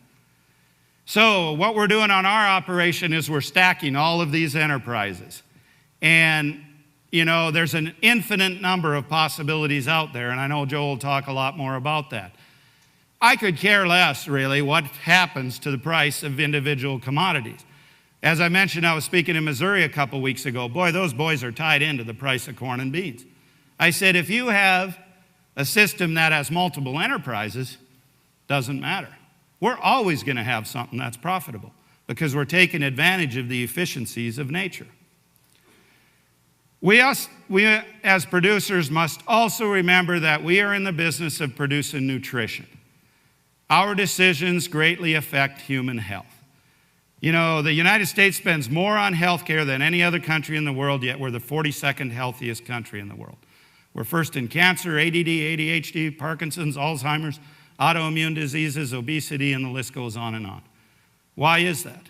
So what we're doing on our operation is we're stacking all of these enterprises. And, you know, there's an infinite number of possibilities out there, and I know Joel will talk a lot more about that. I could care less, really, what happens to the price of individual commodities. As I mentioned, I was speaking in Missouri a couple weeks ago. Boy, those boys are tied into the price of corn and beans. I said, if you have a system that has multiple enterprises, doesn't matter. We're always going to have something that's profitable. because we're taking advantage of the efficiencies of nature. We as producers must also remember that we are in the business of producing nutrition. Our decisions greatly affect human health. You know, the United States spends more on health care than any other country in the world, yet we're the 42nd healthiest country in the world. We're first in cancer, ADD, ADHD, Parkinson's, Alzheimer's, autoimmune diseases, obesity, and the list goes on and on. Why is that?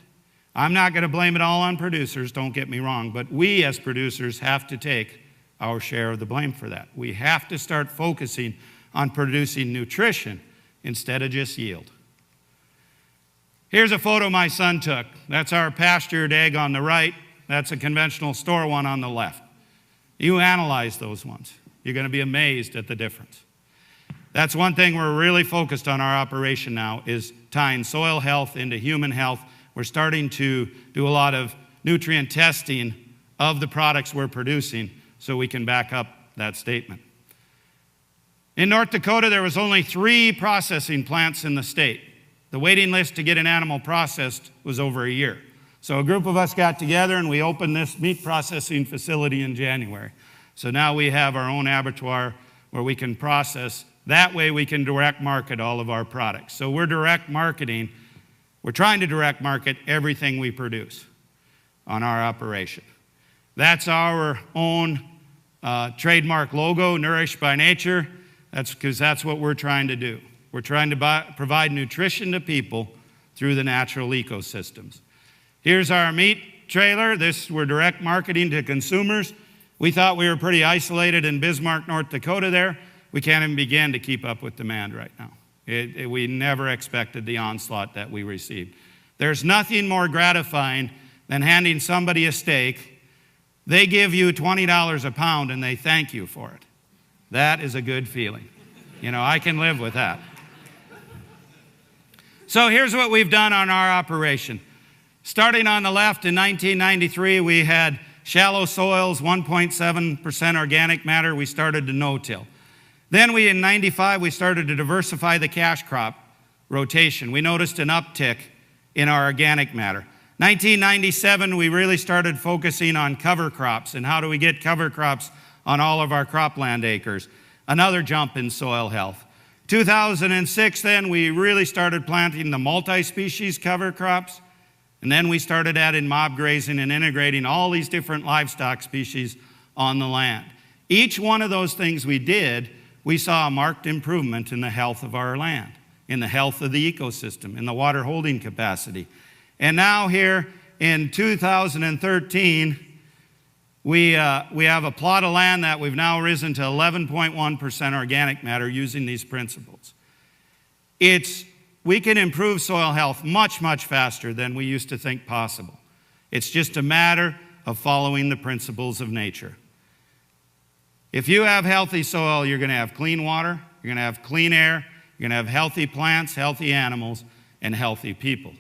I'm not going to blame it all on producers, don't get me wrong, but we as producers have to take our share of the blame for that. We have to start focusing on producing nutrition instead of just yield. Here's a photo my son took. That's our pastured egg on the right. That's a conventional store one on the left. You analyze those ones. You're going to be amazed at the difference. That's one thing we're really focused on our operation now, is tying soil health into human health. We're starting to do a lot of nutrient testing of the products we're producing so we can back up that statement. In North Dakota, there was only 3 processing plants in the state. The waiting list to get an animal processed was over a year. So a group of us got together and we opened this meat processing facility in January. So now we have our own abattoir where we can process. That way we can direct market all of our products. So we're direct marketing. We're trying to direct market everything we produce on our operation. That's our own trademark logo, Nourished by Nature. That's because that's what we're trying to do. We're trying to provide nutrition to people through the natural ecosystems. Here's our meat trailer. We're direct marketing to consumers. We thought we were pretty isolated in Bismarck, North Dakota there. We can't even begin to keep up with demand right now. We never expected the onslaught that we received. There's nothing more gratifying than handing somebody a steak. They give you $20 a pound and they thank you for it. That is a good feeling. You know, I can live with that. So here's what we've done on our operation. Starting on the left in 1993, we had shallow soils, 1.7% organic matter. We started to no-till. Then in 95, we started to diversify the cash crop rotation. We noticed an uptick in our organic matter. 1997, we really started focusing on cover crops and how do we get cover crops on all of our cropland acres. Another jump in soil health. 2006, then, we really started planting the multi-species cover crops, and then we started adding mob grazing and integrating all these different livestock species on the land. Each one of those things we did, we saw a marked improvement in the health of our land, in the health of the ecosystem, in the water holding capacity. And now here in 2013, we have a plot of land that we've now risen to 11.1% organic matter using these principles. We can improve soil health much, much faster than we used to think possible. It's just a matter of following the principles of nature. If you have healthy soil, you're going to have clean water, you're going to have clean air, you're going to have healthy plants, healthy animals, and healthy people.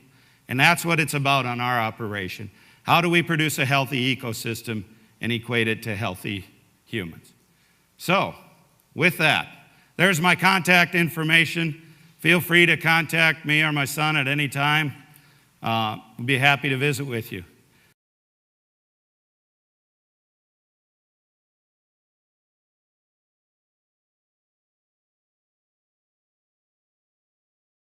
And that's what it's about on our operation. How do we produce a healthy ecosystem and equate it to healthy humans? So, with that, there's my contact information. Feel free to contact me or my son at any time. We'll be happy to visit with you.